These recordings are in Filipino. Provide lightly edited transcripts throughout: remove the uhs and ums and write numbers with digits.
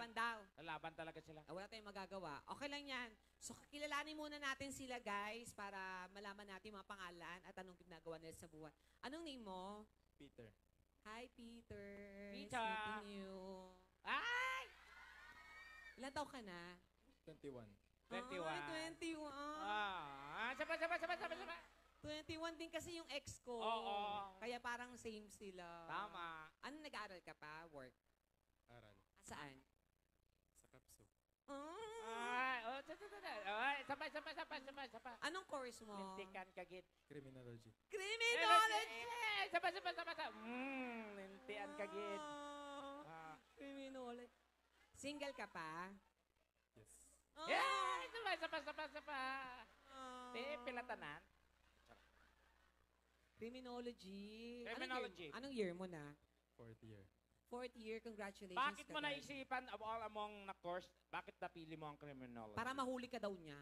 Lalaban daw. Lalaban talaga sila. Wala tayong magagawa. Okay lang yan. So, kilalanin muna natin sila, guys, para malaman natin mga pangalan at anong ginagawa nila sa buhay. Anong name mo? Peter. Hi, Peter. Peter. Nice meeting you. Ay! Ilan taon ka na? 21. 21. Ay, 21. Saba. 21 din kasi yung ex ko. Oo. Kaya parang same sila. Tama. Ano nag-aaral ka pa? Work? Aral. Saan? Sa Kapso. Ah. Saba. Anong course mo? Lintikan kagit. Criminology. Criminology! Saba. Lintian kagit. Criminology. Single ka pa? Yes. Saba. Pilatanan. Criminology. Criminology. Anong year mo na? 4th year. 4th year, congratulations. Bakit mo Kagad. naisipan of all among na course, bakit napili mo ang criminology? Para mahuli ka daw niya.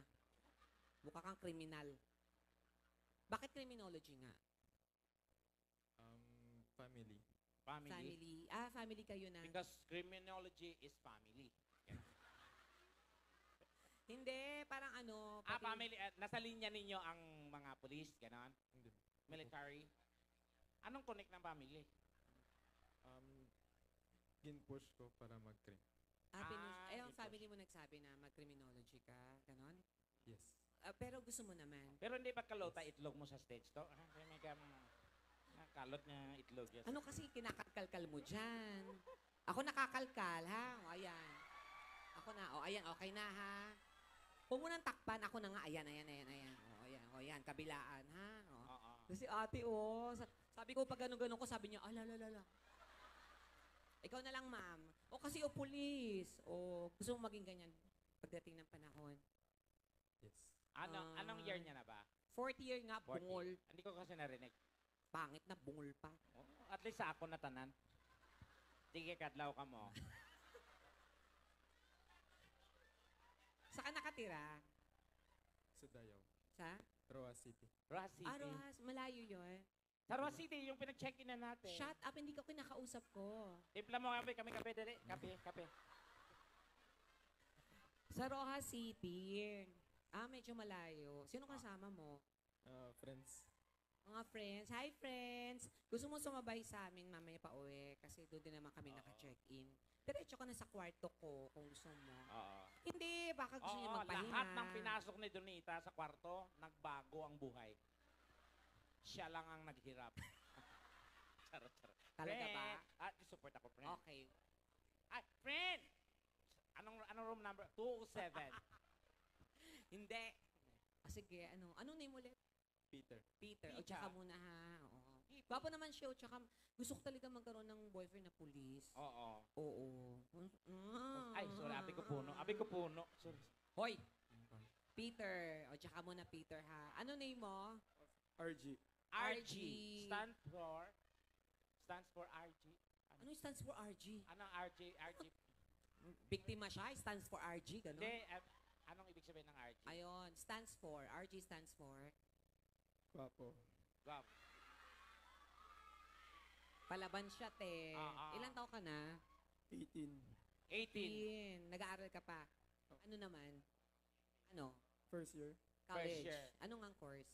Mukha kang kriminal. Bakit criminology nga? Family. Family. Family kayo na. Because criminology is family. Hindi, parang ano. Family. Nasa linya ninyo ang mga police, gano'n? Hindi. Military. Anong connect ng family? Gin-push ko para mag-crim. Ang ipos. family mo nagsabi na mag-criminology ka, ganon? Yes. Pero gusto mo naman. Pero hindi ba kalota itlog mo sa stage to? May kalot niya itlog. Yes. Ano kasi kinakalkal mo dyan? Ako nakakalkal, ha? O, ayan. Ako na. O, ayan. Okay na, ha? Huwag mo nang takpan. Ako na nga. Ayan. O, ayan. O, ayan. Kabilaan, ha? O. Oo. Kasi ate, sabi ko pag gano'n ko, sabi niya, alalala. Ikaw na lang, ma'am. O kasi pulis. O gusto mo maging ganyan pagdating ng panahon. Yes. Anong year niya na ba? 4th year nga, 40. bungol. Hindi ko kasi narinig. Pangit na bungol pa. Oh, at least sa ako na tanan. Sige, kadlaw ka mo. Saan nakatira? Sa Dayaw. Sa? Roa City. Rojas City. Rojas. Malayo yun. Sa Rojas City, yung pinag-check-in na natin. Shut up, hindi ka kinakausap ko. Timpla mo kami kape dali. Kape. Sa Rojas City. Medyo malayo. Sino kasama mo? Friends. Mga friends. Hi, friends. Gusto mo sumabay sa amin mamaya pa uwi kasi doon din naman kami naka-check-in. Diretso ka na sa kwarto ko kung gusto mo. Oo. Hindi, baka gusto niya Oo, magpahinga. lahat ng pinasok ni Donita sa kwarto, nagbago ang buhay. Siya lang ang naghirap. Charot. Talaga ba? Support ako, friend. Okay. Ay, friend! Anong room number? 207. Hindi. Sige, anong name ulit? Peter. Peter. O, Peter. tsaka muna ha. Oo. Gwapo naman siya. O, tsaka gusto ko talaga magkaroon ng boyfriend na police. Oo. Oo. Ay, sorry. Abi ko puno. Sorry. Hoy! Peter. O, tsaka muna Peter ha. Ano name mo? RG. RG. Stands for RG. Ano stands for RG? Anong RG? Biktima siya, stands for RG, gano'n? Hindi, anong ibig sabihin ng RG? Ayun, stands for, RG stands for, Guwapo. Wow. palaban siya, te. Ilang taon ka na? 18. 18. Nag-aaral ka pa. Ano naman? Ano? First year. College. year. Ano nga course?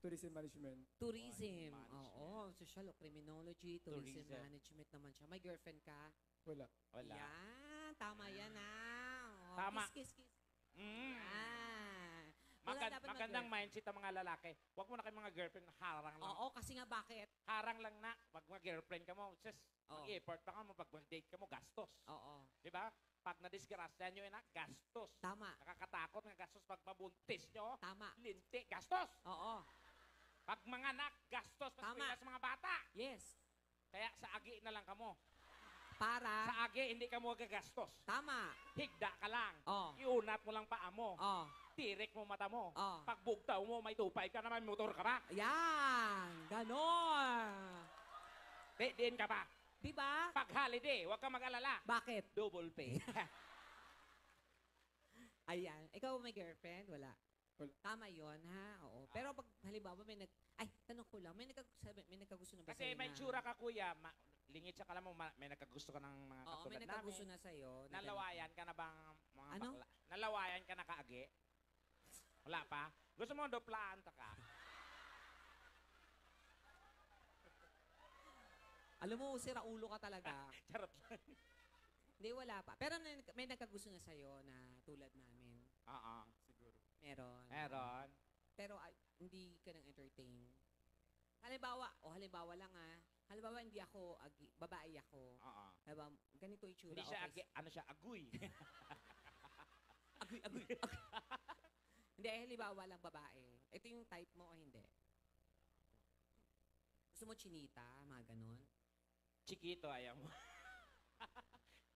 Tourism Management. Tourism. Management. Oo, social o criminology, tourism Tourism. management naman siya. May girlfriend ka? Wala. Wala. Yan, tama yan Oh, Tama. Kiss. Mm. Wala, dapat Magandang mag-girl. mindset ang mga lalaki. Huwag mo na kayo mga girlfriend, harang lang. Oo, kasi nga bakit? Harang lang na. Pag mga girlfriend ka mo, just Oo. mag-effort pa ka mo. Pag mag-date ka mo, gastos. Oo. Di ba? Pag na-disgrasya nyo yun, gastos. Tama. Nakakatakot ng gastos. Pag mabuntis nyo, Tama. linti, gastos. Oo. Pag mga anak, gastos. Tama. Mas sa mga bata. Yes. Kaya sa agi na lang kamo. Para. Sa agi, hindi ka mo gagastos. Tama. Higda ka lang. Oh. Iunat mo lang paa mo. Oh. Tirik mo mata mo. Oh. Pag bugtaw mo, may tupay ka naman, motor ka ba? Yan. Ganon. Din ka ba? Diba? Pag holiday, huwag ka mag-alala. Bakit? Double pay. Ayan. Ikaw may girlfriend? Wala. Wala. Tama yon ha? Oo. Pero pag halimbawa may tanong ko lang, may nagkagusto na ba Kasi sa'yo may na- tsura ka, kuya. Lingit siya, kala mo may nagkagusto ka ng mga Oo, katulad may nagkagusto namin. na sa'yo. na Nalawayan ka na bang mga Ano? bakla? Nalawayan ka na kaagi? Wala pa? Gusto mo doplaan ta ka? Alam mo, sira ulo ka talaga. Charot lang. Hindi, wala pa. Pero may nagkagusto na sa'yo na tulad namin. Oo. Siguro. Meron. Meron. Pero hindi ka nang entertain. Halimbawa lang halimbawa hindi ako, babae ako. Oo. Halimbawa, ganito itsura. Hindi siya, okay. ano siya, aguy. Agoy. Hindi, halimbawa lang babae. Ito yung type mo o hindi? Gusto mo chinita, mga ganon? Chiquito, ayaw mo.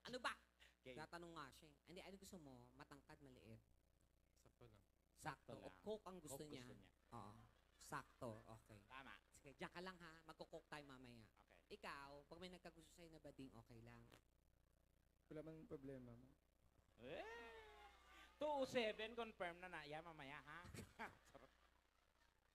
Ano ba? Okay. Tatanong nga siya. Hindi, ano gusto mo? Matangkad, maliit? Sakto lang. Sakto. lang. O coke ang gusto Coke niya? Oo. Sakto. Okay. Tama. Sige, diyan ka lang ha. Magko-coke tayo mamaya. Okay. Ikaw, pag may nagkagusto sa'yo na bading, okay lang. Wala man problema, ma'am. Eh, 207, confirm na na. Yeah, mamaya, ha? Charot.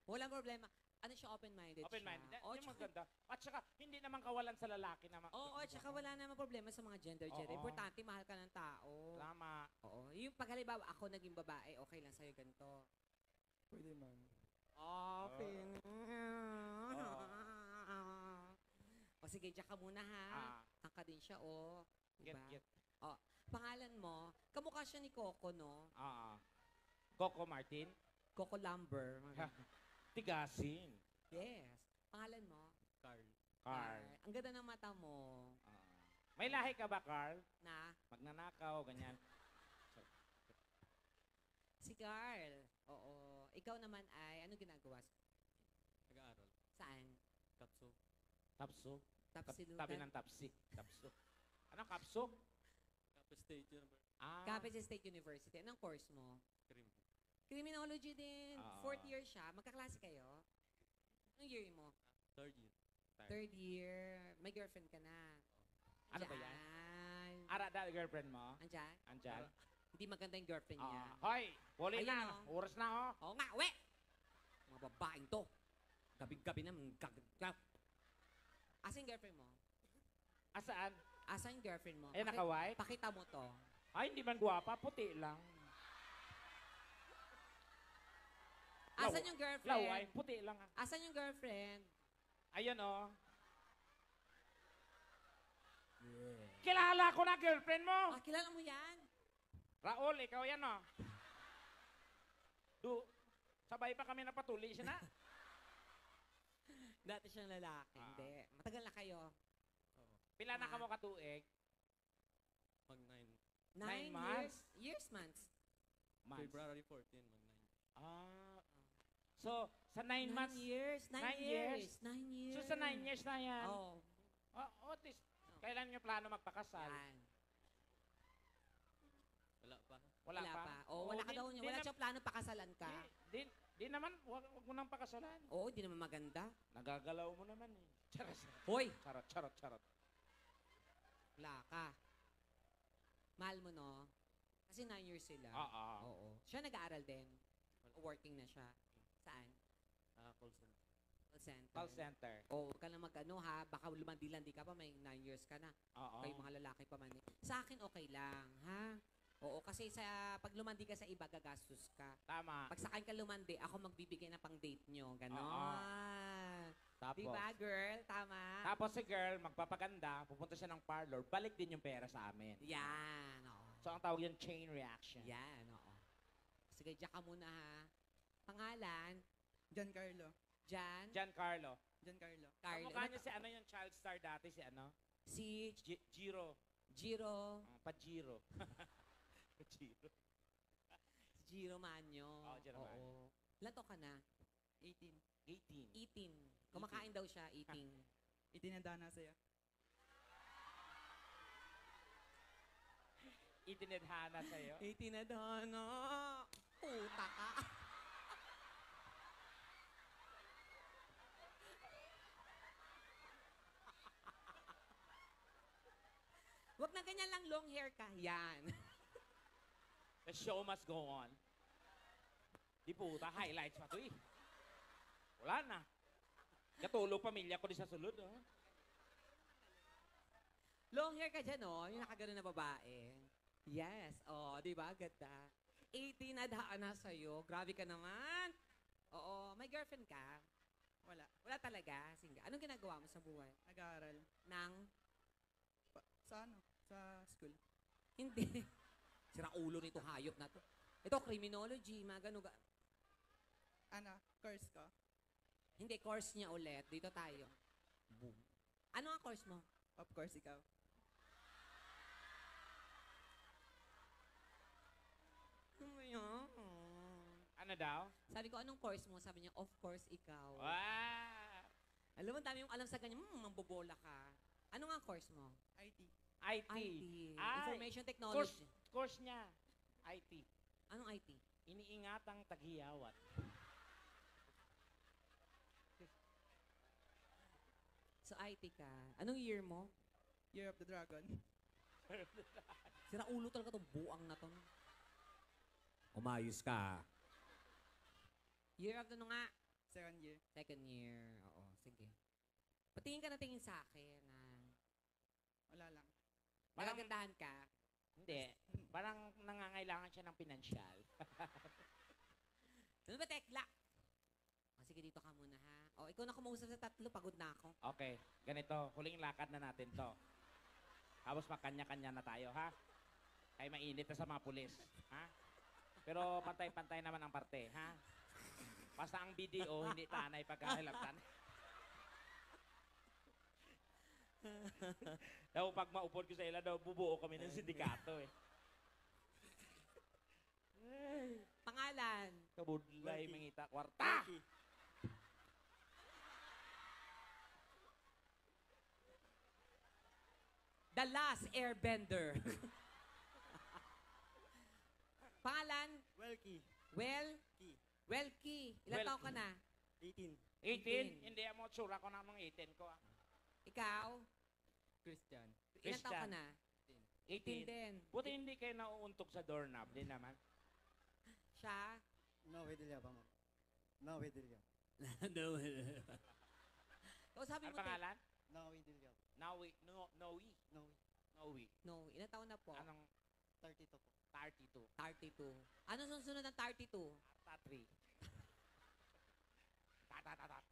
Walang problema. Ano siya, open-minded Open-minded. siya. Yung maganda. At saka, hindi naman kawalan sa lalaki na Oo, at saka wala naman problema sa mga gender. Oo. Importante, mahal ka ng tao. Tama. Oo. Yung pag halimbawa, ako naging babae, okay lang sa'yo ganito. Pwede, ma'am. Okay. O sige, diyan ka muna ha. Tangka din siya, o. Get, Diba? get. Pangalan mo, kamukha siya ni Coco, no? Coco Martin. Coco Lumber. mga ganun. Tigasin. Yes. Pangalan mo? Carl. Carl. Ang ganda ng mata mo. May lahi ka ba, Carl? Na? Magnanakaw, ganyan. Si Carl. Oo. Ikaw naman ay, ano ginagawa? Nag-aaral. Saan? Kapso. Tapso. Tapsilugan? Tabi ng tapsi. Tapso. Anong kapso? Kapso State University. Capital State University. Anong course mo? Krim. Criminology din. Ah. 4th year siya. Magkaklase kayo? Anong year mo? Third year. 3rd year. May girlfriend ka na. Ano ba yan? Andyan. Ara da, girlfriend mo? Andyan? Andyan? Hindi maganda yung girlfriend niya. Hoy! Huli Ayun, na. oh. Oras na, oh. Oo nga, we! Mga babaeng to. Gabi-gabi na. Asan yung girlfriend mo? Asaan? Asan yung girlfriend mo? Ayan, naka-white? Pakita mo to. Ay, hindi man guwapa. Puti lang. Asan yung Laway. girlfriend? Puti lang. Asan yung girlfriend? Ayun, oh. Kilala ko na girlfriend mo. Kilala mo yan? Raul, ikaw yan, oh. Sabay pa kami napatuli siya na. Dati siyang lalaki. Ah. Hindi. Matagal na kayo. Pila na ka mo katuig? Mag 9. 9 months? Years, months. Months. February 14, mag 9. So, sa 9 months. 9 years. 9 9 years. years? 9 years. So, sa 9 years na yan. Oh. At least, kailan nyo plano magpakasal? Yan. Wala pa. Wala pa? Oh, wala ka daw niya. Wala siyang plano pakasalan ka. Di naman, wag mo nang pakasalan. Oo, di naman maganda. Nagagalaw mo naman eh. Charot. Hoy, Charot. wala ka. Mahal mo, no? Kasi 9 years sila. Oo. Oo. Siya nag-aaral din. Working na siya. Saan? Call center. Call center. Call center. Oo, huwag ka lang mag-ano ha. Baka lumandi-landi ka pa, may 9 years ka na. Oo. Kayo mga lalaki pa man. Sa akin, okay lang, ha? Oo, kasi pag lumandi ka sa iba, gagastos ka. Tama. Pag sa akin ka lumandi, ako magbibigay na pang date nyo. Ganon. Tapos, Diba, girl? Tama? tapos si girl, magpapaganda, pupunta siya ng parlor, balik din yung pera sa amin. Yan, oo. So, ang tawag yan, chain reaction. Yan, oo. Sige, diyan ka muna, ha? Pangalan? Giancarlo. Jan? Giancarlo. Giancarlo. Carlo. Kamukha niya si ano yung child star dati, si ano? Si Giro. Giro. Pajiro. Pajiro. Si Giro Manyo. Oo, Giro Manyo. Oo. Ilan taon ka na? 18. 18. Eating. Kumakain daw siya, eating. Itinadana saya. Itinadhana sa'yo. 18 na daw, no? Puta ka. Wag na ganyan lang long hair ka. Yan. The show must go on. Di puta, highlights pa to eh. Wala na. Katulog pamilya ko di sa sulod. Oh. Long hair ka dyan, oh. Yung nakagano na babae. Yes. Oh, di ba? Ganda. 18 na daan na sa'yo. Grabe ka naman. Oo. May girlfriend ka? Wala. Wala talaga. Single. Anong ginagawa mo sa buhay? Nag-aaral. Nang? Sa ano? Sa school. Hindi. Sira ulo nito hayop na to. Ito, criminology, mga ganun. Ano? Course ko. Hindi, course niya ulit. Dito tayo. Boom. Ano ang course mo? Of course, ikaw. Ano daw? Sabi ko, anong course mo? Sabi niya, of course, ikaw. Ah, Alam mo, dami yung alam sa kanya, mambobola ka. Ano nga ang course mo? IT. IT. IT. Ay, Information Technology. Course niya. IT. Anong IT? Iniingatang taghiyawat. So, IT ka. Anong year mo? Year of the Dragon. Sira ulo talaga itong buang na to. Umayos ka. Year of the ano nga? Second year. Second year. Oo, sige. Patingin ka na tingin sa akin. Wala lang. Parang- Nagagandahan ka. Hindi. Parang nangangailangan siya ng pinansyal. Ano ba, tekla? O, sige, dito ka muna, ha? O, ikaw na kumausap sa tatlo. Pagod na ako. Okay, ganito. Huling lakad na natin to. Tapos makanya-kanya na tayo, ha? Kaya mainit na sa mga pulis, ha? Pero pantay-pantay naman ang parte, ha? Basta ang BDO, hindi tanay pagkahilaptan. Daw pag maupod ko sa ila, daw bubuo kami ng sindikato, eh. Pangalan. Kabudlay, mangita, kwarta! The Last Airbender. Pangalan? Welky. Welky. Welky. Ilan Welky. taon ka na? 18. 18? Hindi mo tsura ko namang 18 ko, ah. Ikaw? Christian. Ilan taon ka Christian. na? 18. din. Buti hindi kayo nauuntok sa doorknob, din naman. Siya? No, Widilya pa, ma'am. No, Widilya. O sabi Ano mo, pangalan? No, Widilya. Noe. Noe. No, Noe. No, ilan taon na po? Anong 32 po. 32? 32. Ano susunod ng 32? Tatri. Tatatatat.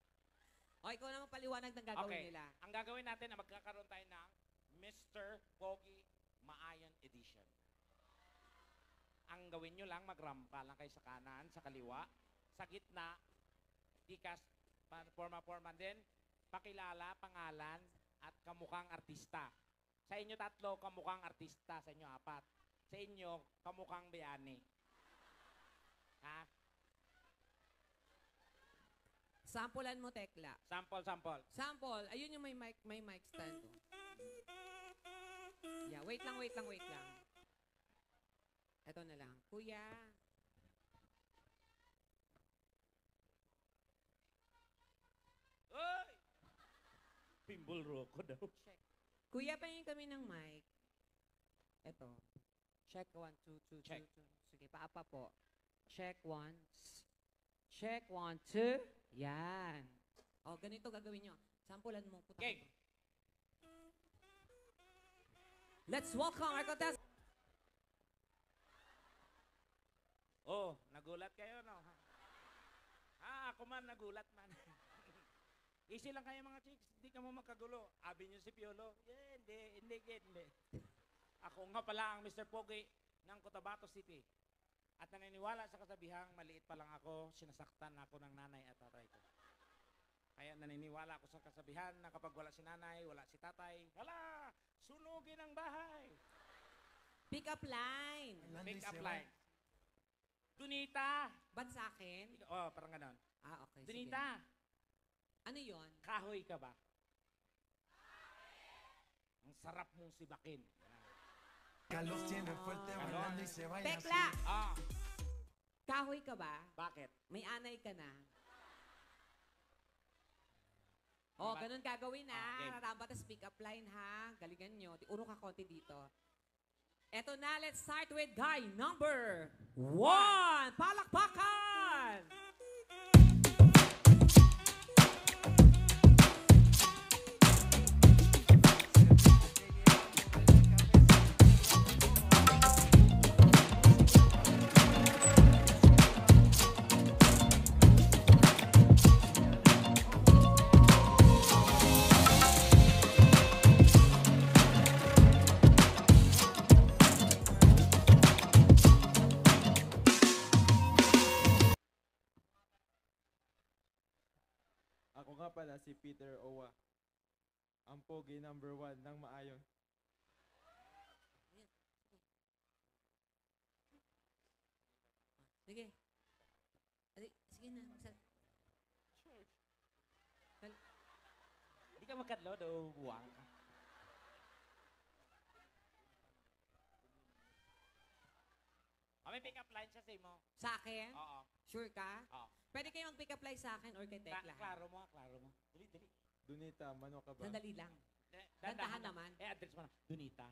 O, ikaw naman paliwanag ng gagawin Okay. nila. Ang gagawin natin na magkakaroon tayo ng Mr. Pogi Maayan Edition. Ang gawin nyo lang, magrampa lang kayo sa kanan, sa kaliwa, sa gitna, tikas, forma-forma din, pakilala, pangalan, at kamukhang artista. Sa inyo tatlo, kamukhang artista. Sa inyo apat. Sa inyo, kamukhang bayani. Ha? Sampulan mo, Tekla. Sample, sample. Sample. Ayun yung may mic stand. Oh. Yeah, wait lang. Ito na lang. Kuya. Oy! Pimbol roko daw. Check. Kuya, pahingin kami ng mic. Ito. Check 1, 2, 2, Check. 2, 2. Sige, paapa po. Check 1. Check 1, 2. Yan. O, ganito gagawin nyo. Sampulan mo. Puta Okay. ka. Let's welcome our contestant. Oh, nagulat kayo, no? Ako man, nagulat man. Easy lang kayo mga chicks, hindi ka mo magkagulo. Abi nyo si Piolo. Hindi. Ako nga pala ang Mr. Pogi ng Cotabato City. At naniniwala sa kasabihang maliit pa lang ako, sinasaktan ako ng nanay at tatay ko. Kaya naniniwala ako sa kasabihan na kapag wala si nanay, wala si tatay, hala, sunugin ang bahay. Pick up line. Pick up line. Dunita! Ba't sa akin? Oh, parang ganon. Ah, okay. Dunita, Sige. Ano yon? kahoy ka ba? Ang sarap mong sibakin. Carlos tiene fuerte Carlos. bailando y se baila así. Tekla! Ah, Kahoy ka ba? bakit? May anay ka na. Oh, ganun gagawin ha. Okay. Raramba, tas pick up line ha. Galingan nyo. Urong ka konti dito. Eto na, let's start with guy number 1. Palakpakan! pala si Peter Owa. Ang pogi number 1 ng Maayon. Sige. Sige na. Hindi ka magkadlo, do buwang. May pick up line siya sa imo. Sa akin? Oo. Sure ka? Oo. Pwede kayo mag-pick up line sa akin or kay Tekla? Klaro mo. Dali, dali. Dunita, mano ka ba? Sandali lang. Dandahan naman. Address mo na. Dunita,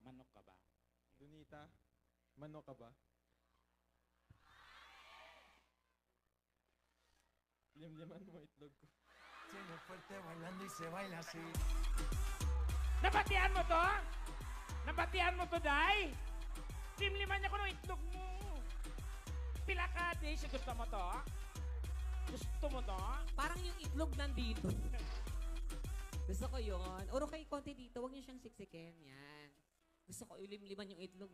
manok ka ba? Dunita, mano ka ba? Limliman mo itlog ko. Tiene fuerte bailando y se baila así. Nabatian mo to? Nabatian mo to, Day? Limliman niya ko ng itlog mo. Pila ka, Day? Gusto mo to? Gusto mo to? Parang yung itlog nandito. Gusto ko yun. Uro kayo konti dito. Huwag niyo siyang siksikin. Yan. Gusto ko ilimliman yung itlog.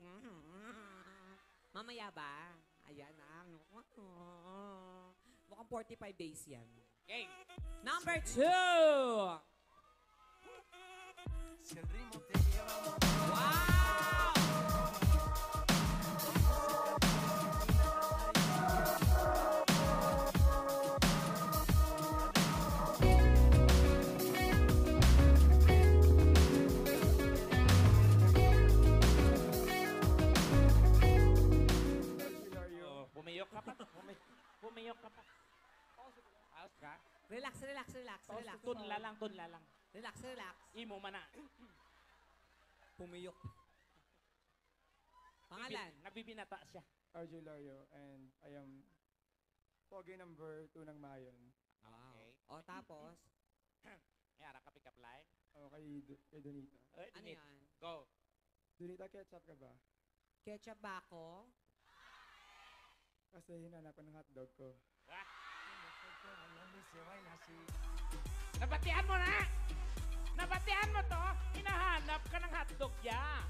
Mamaya ba? Ayan na. Mukhang 45 days yan. Okay. Number 2! Si el ritmo te lleva Wow! Pumiyok ka pa. Pumiyok ka pa. Ayos ka? Relax. Tunla lang. Relax. Imo man na. Pumiyok. Pangalan? Nagbibinata siya. RJ Lario, and I am pogi number 2 ng Mayon. Okay. O tapos? Yara ka pick up line. O kay Donita. Ano yan? Go. Donita, ketchup ka ba? Ketchup ba ako? Kasi hinanapan ng hotdog ko. bailando y se baila así. Nabatian mo na! Nabatian mo to! Hinahanap ka ng hotdog ya.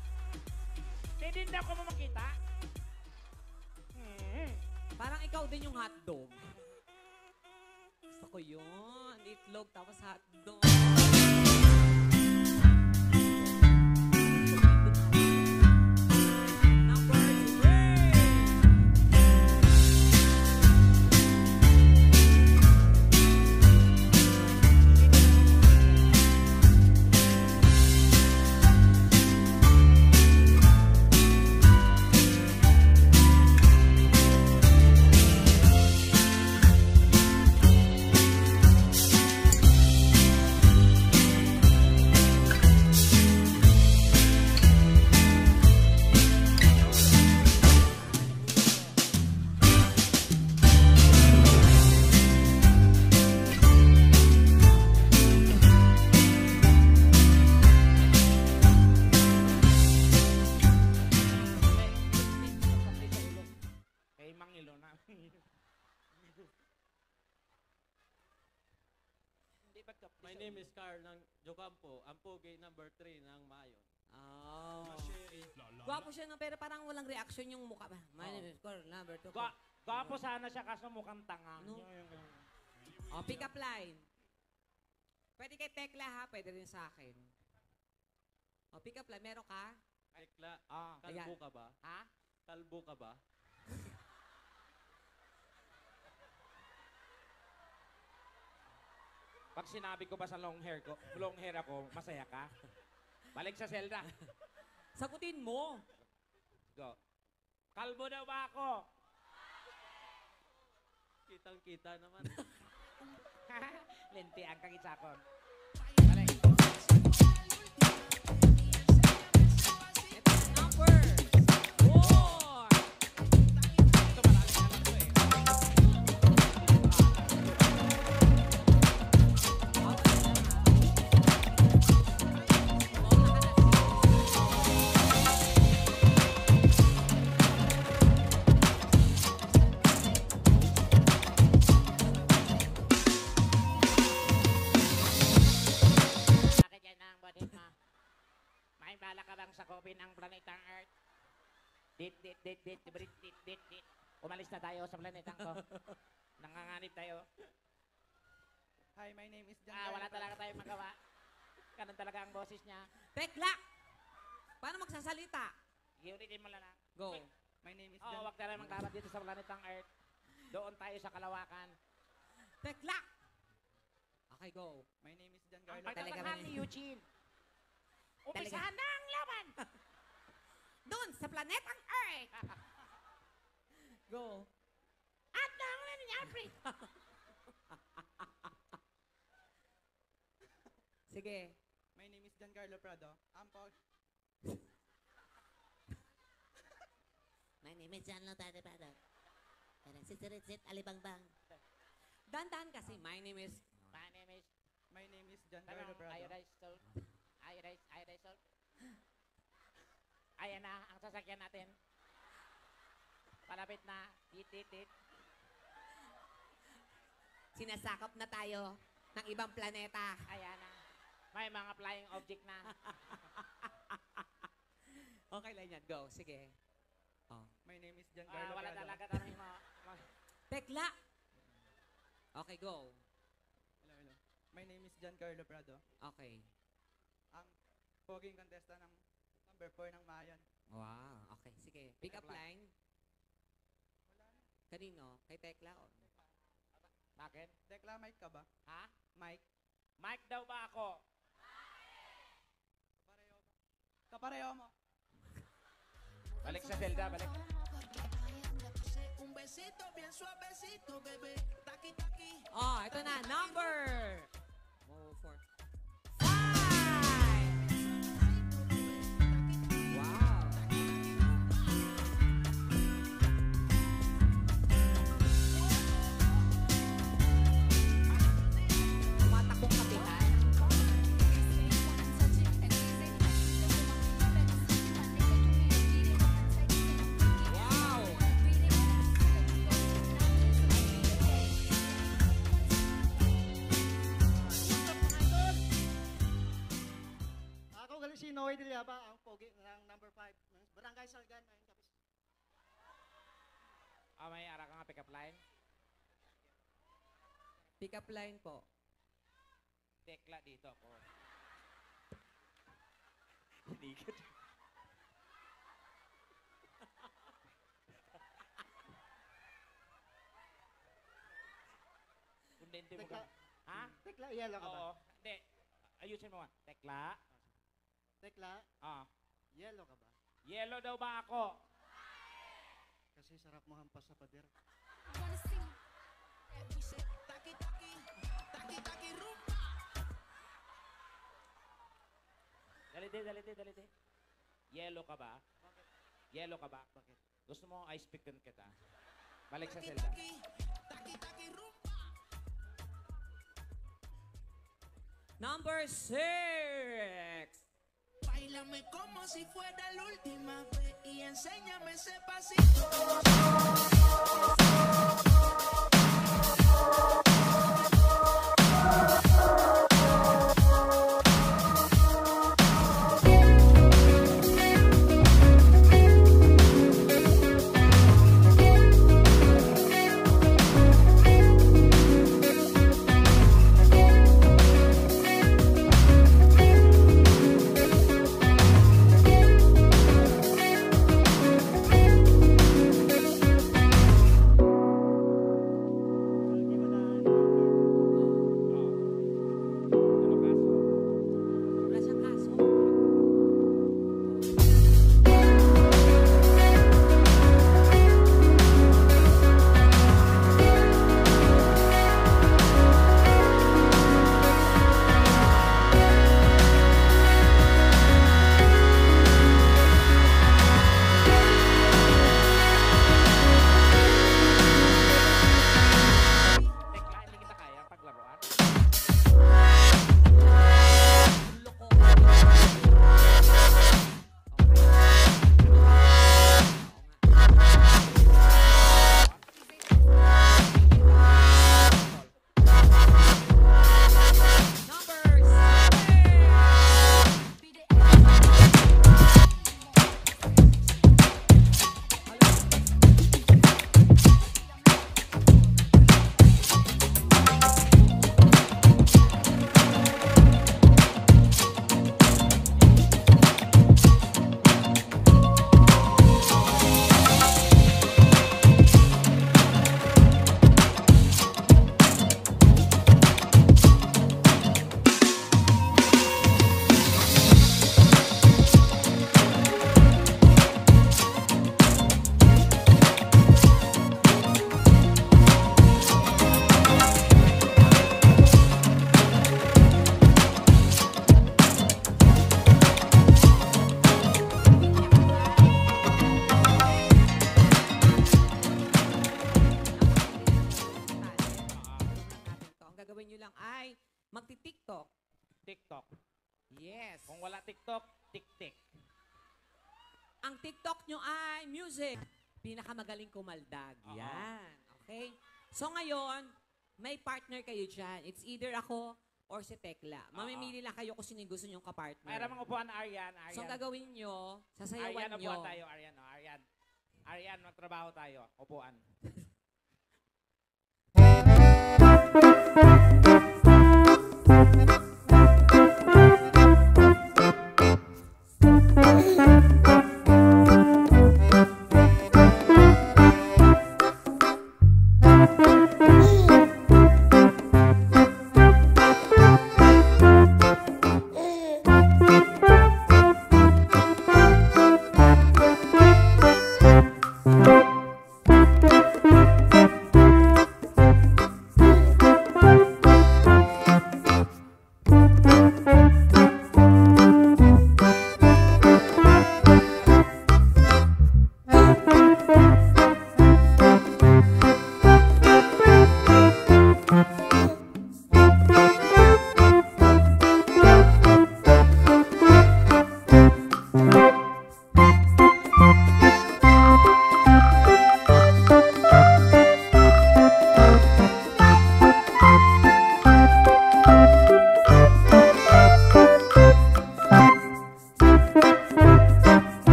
Pwede hindi ako mo makita? Parang ikaw din yung hotdog. Gusto ko yun. Itlog tapos hotdog. Number 3! Kay Mangilo na. My name is Carl ng Jocampo, ang pogi number 3 ng Mayon. Oh. Gwapo siya no, pero parang walang reaction yung mukha. My name is Carl, number 2. Gwapo sana siya kaso mukhang tanga. No? O, pick up line. Pwede kay Tekla ha, pwede rin sa akin. O, pick up line. Meron ka? Tekla, Ayan. kalbo ka ba? Ha? Kalbo ka ba? Pag sinabi ko ba sa long hair ako, masaya ka? Balik sa selda. Sagutin mo. Go. Kalbo daw ba ako? Kitang-kita naman. Lente ang kakitsakon. Ito na number 4. Ito marami na lang to eh. Bakit yan ang bodit mo? May bala ka bang sakupin ang planetang Earth? Dit. Umalis na tayo sa planetang ko. Nanganganib tayo. Hi, my name is Giancarlo. Wala talaga tayong magawa. Ganun talaga ang boses niya. Tekla! Paano magsasalita? Iulitin mo lang na. Go. My name is Oo, wag tayo maglaban dito sa planetang Earth. Doon tayo sa kalawakan. Tekla! Okay, go. My name is Ang Giancarlo. Talaga pagtatangkad ba ni yan? Eugene. Umpisahan na ang laban! Doon, sa planetang Earth! Go. At nahulan ni Alfred! Sige. My name is Giancarlo Prado. Ang My name is John Lotade Prado. Parang si Sirit Alibangbang. Dandan kasi, my name is... My name is Giancarlo Prado. Iodized salt. Iodized salt. Ayan na, ang sasakyan natin. Palapit na. Tit. Sinasakop na tayo ng ibang planeta. Ayan na. May mga flying object na. Okay lang yan. Go. Sige. Oh. My name is Giancarlo Wala Prado. talaga kami Tekla! Okay, go. Hello. My name is Giancarlo Prado. Okay. Ang poging contestant ng number 4 ng Mayon. Wow. Okay, sige. Pick up line. Kanino? Kay Tekla? O? Bakit? Tekla, mic ka ba? Ha? Mic. Mike daw ba ako? Kapareho mo. Balik sa Zelda, balik. Oh, ito na. Number! Oh, 4. 5! Wow! Tumatakbong kapitan. Wow! Ako galing si Noe de Liaba, ang pogi ng number 5 ng Barangay Salgan. Ayun, kapis. May ara ka nga pick up line. Pick up line po. Tekla dito ako. Hinigat. Kundente mo ka. Tekla, Ha? Tekla, yellow ka ba? Oo. Hindi. Ayusin mo nga. Tekla. Tekla, Ah. yellow ka ba? Yellow daw ba ako? Kasi sarap mo hampas sa pader. Dalite. Yellow ka ba? Yellow ka ba? Bakit? Gusto mo ice pick kita? Balik sa Zelda. Number 6! Báilame como si fuera la última vez y enséñame ese pasito. Ang TikTok nyo ay music. Pinakamagaling kumaldag. Oo. Yan. Okay? So ngayon, may partner kayo dyan. It's either ako or si Tekla. Mamimili lang kayo kung sino yung gusto nyong kapartner. Mayroon mga upuan na Aryan. So ang gagawin nyo, sasayawan Aryan, nyo. upuan tayo. Aryan, oh, Aryan. Aryan, magtrabaho tayo. Upuan.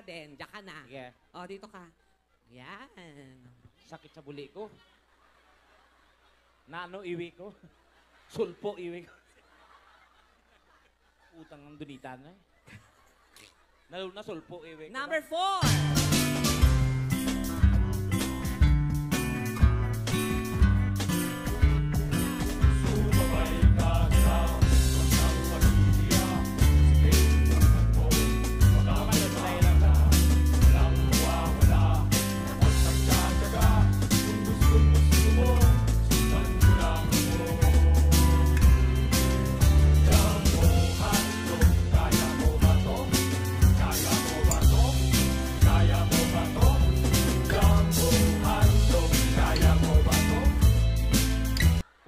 Din, diyan ka na. Sige. O, dito ka. Yan. Sakit sa buli ko. Nano iwi ko. Sulpo iwi ko. Utang ng dunitan na eh. Lalo na sulpo iwi ko. Number 4.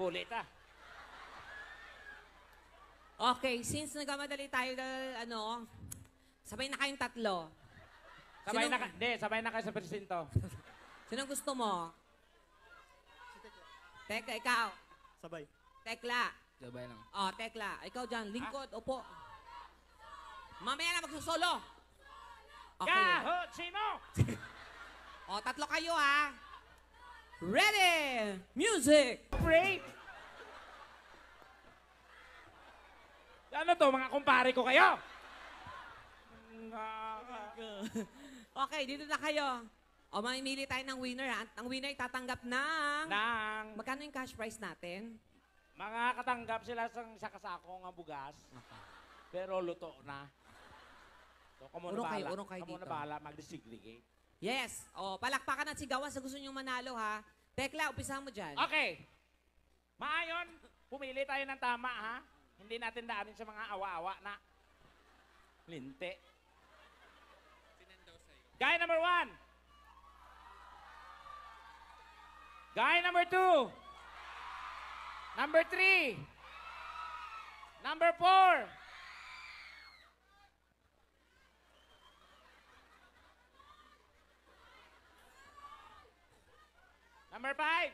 Ulit ah. Okay, since nagmamadali tayo dahil sabay na kayong tatlo. Sabay na kayo sa presinto. Sinong gusto mo? Tekla, ikaw. Sabay. Tekla. Sabay lang. Oh, Tekla. Ikaw dyan, lingkod, upo. Mamaya na magsusolo. Okay. Kahot sino? O, tatlo kayo ha. Ready! Music! Break! Ano to, mga kumpare ko kayo? Okay, dito na kayo. O, mamimili tayo ng winner ha. Ang winner tatanggap ng... Magkano yung cash prize natin? Mga katanggap sila sa kasako ng bugas. Pero luto na. So, kamu na Urong kayo, bahala. urong kayo Kamu na dito. bahala mag-desegregate. Yes. O, palakpakan at sigawan sa gusto nyong manalo, ha? Tekla, umpisahan mo dyan. Okay. Maayon, pumili tayo ng tama, ha? Hindi natin daanin sa mga awa-awa na linte. Guy number 1. Guy number 2. Number 3. Number 4. Number 5.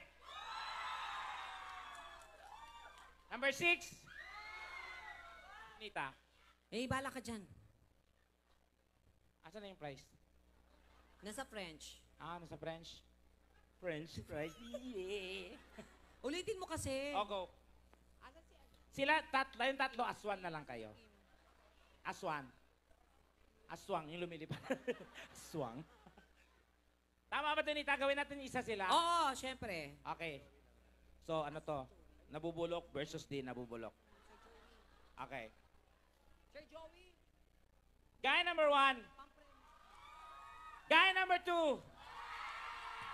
Number 6. Nita, Eh, bala ka dyan. asan na yung price? Nasa French. Ah, nasa French. French fries. Yeah. Ulitin mo kasi. O, go. Sila, yung tatlo, aswan na lang kayo. Aswan. Aswang, yung lumilipad. Aswang. Tama ba ito, Nita? Gawin natin isa sila? Oo, syempre. Okay. So, ano to? Nabubulok versus di nabubulok. Okay. Sir Joey. Guy number 1. Guy number 2.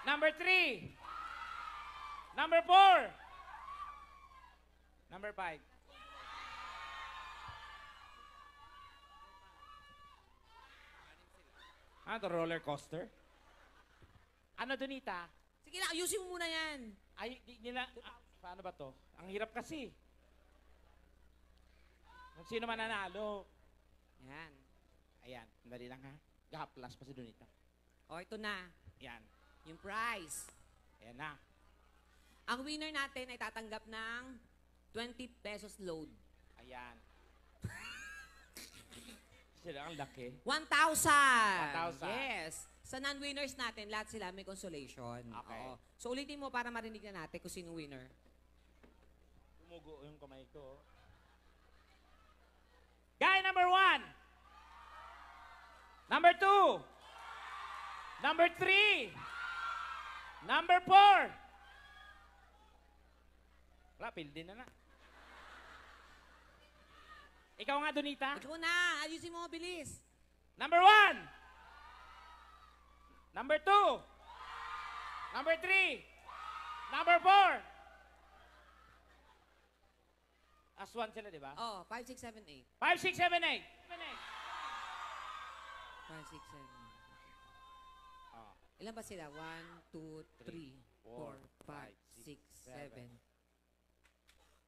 Number 3. Number 4. Number 5. Ano to, roller coaster? Ano, Donita? Sige na, ayusin mo muna yan. Ay, di nila, paano ba to? Ang hirap kasi. Kung sino man nanalo. Yan. Ayan, dali lang ha. Gahaplas pa si Donita. O, ito na. Ayan. Yung prize. Ayan na. Ang winner natin ay tatanggap ng 20 pesos load. Ayan. Sila ang laki. 1,000! 1,000. Yes. Sa non-winners natin, lahat sila may consolation. Okay. Oo. So, ulitin mo para marinig na natin kung sino winner. Tumugo yung kamay ko. Guy number 1. Number 2. Number 3. Number 4. Wala, pildi na na. Ikaw nga, Donita. Ikaw na! Ayusin mo, bilis! Number 1. Number 2. Number 3. Number 4. Aswan sila, di ba? Oh, 5, 6, 7, 8. 5, 6, 7, 8. 5, 6, 7. Oh. Ilan ba sila? 1, 2, 3, 4, 5, 6, 7.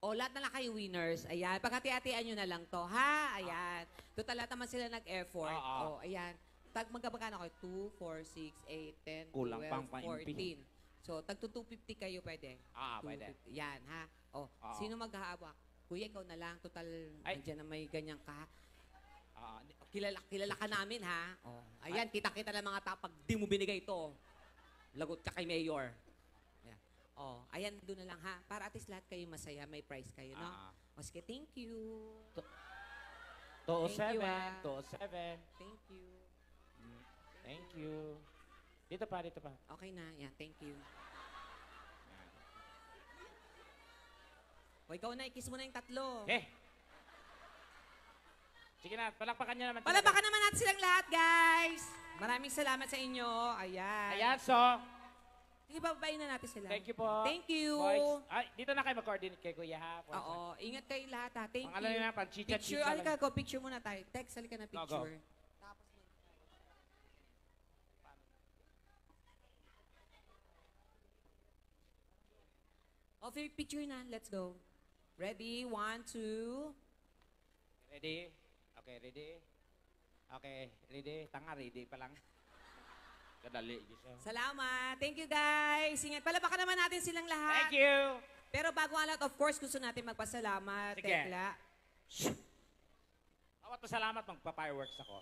O, lahat na lang kayo winners. Ayan. Paghati-hatian nyo na lang to, ha? Ayan. Total lahat naman sila nag-effort. Oo. O, ayan. Magkabagano kayo? 2, 4, 6, 8, 10, Kulang 12, pang paimpi. 14. So, tag 250 kayo pwede. Pwede. 250. Yan, ha? O, Oo. sino maghahawak? Kuya, ikaw na lang. Total, Ay. andyan na may ganyan ka. Kilala ka namin, ha? O, ayan, kita-kita ng mga tao pag di mo binigay ito. Lagot ka kay Mayor. Ayan. O, ayan, doon na lang, ha? Para at least lahat kayo masaya, may prize kayo, no? O, sige, thank you. 207. Thank you, ah. 207. Thank you. Thank you. Dito pa, dito pa. Okay na, yan, thank you. O, ikaw na, ikis mo na yung tatlo. Eh. Sige na, palakpakan niyo naman. Palapakan naman natin silang lahat, guys. Maraming salamat sa inyo. Ayan. Ayan, so, Sige, babayin na natin sila. thank you po. Thank you. Boys. Ay, dito na kayo mag-coordinate kay Kuya ha. Oo, ingat kayo lahat, ha. Thank Ang ano you. na, pang chicha-chicha Picture, lang. halika ko, picture muna tayo. Text, halika na Go, go. picture. Okay, picture na. Let's go. Ready? 1, 2. Ready? Okay, ready? Okay, ready? Tanga, ready pa lang. Kadali, gisa. Salamat. Thank you, guys. Ingat. Palapakan naman natin silang lahat. Thank you! Pero bago ang lahat, of course, gusto natin magpasalamat. Sige. Tekla. Bawat pasalamat, magpa-fireworks ako.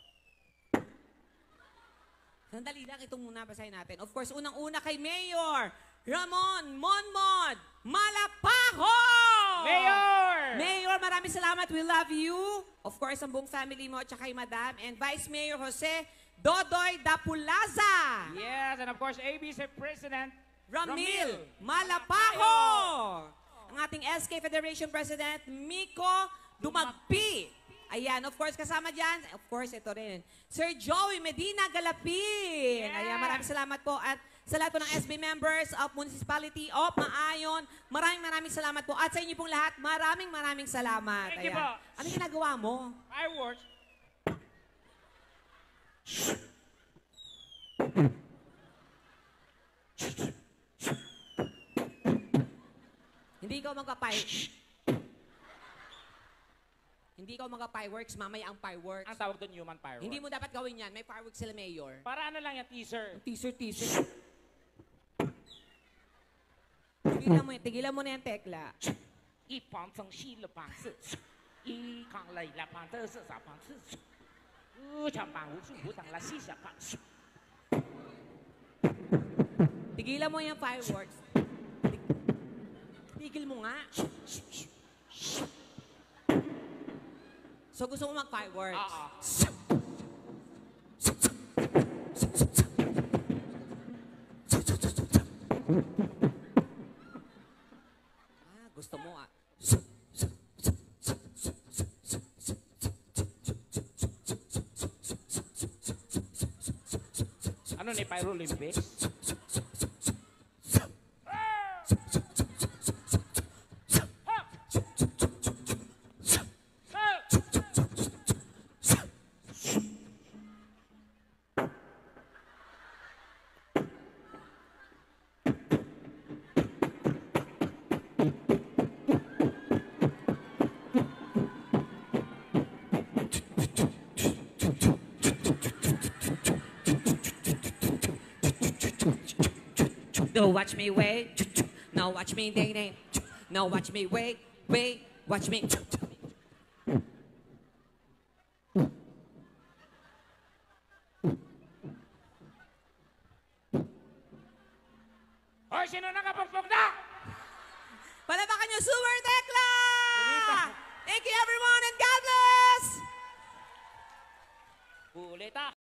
Sandali lang, ito muna basahin natin. Of course, unang-una kay Mayor Ramon Monmod Malapaho! Mayor! Mayor, maraming salamat. We love you. Of course, ang buong family mo at saka kay Madam. And Vice Mayor Jose Dodoy Dapulaza. Yes, and of course, ABC President Ramil Malapaho. Ang ating SK Federation President Miko Dumagpi. Ayan, of course, kasama dyan, of course, ito rin. Sir Joey Medina Galapin. Yeah. Ayan, maraming salamat po. At sa lahat po ng SB members of Municipality of Maayon, maraming salamat po. At sa inyo pong lahat, maraming salamat. Thank you Ayan. po. Ano ginagawa mo? Fireworks. Hindi ikaw Hindi ikaw magpa-fireworks, mamaya ang fireworks. Ang tawag doon, human fireworks. Hindi mo dapat gawin yan. May fireworks sila, Mayor. Para ano lang yan, teaser. Teaser. Tigilan mo na yung tekla. 一旁曾西了旁是，一抗累了旁的是啥旁是，长旁无数无长了西小旁是。 Tigilan mo yung fireworks. Tigil mo nga. So gusto mo mag-fireworks? Oo. Gusto mo ah. Ano ni Pyro Olympics? No, watch me wait. No, watch me ding. No, watch me wait. Watch me. Hoy, sino nakapagpog na? Palabakan niyo, Super Tekla! Bonita. Thank you everyone and God bless! Ulit ah.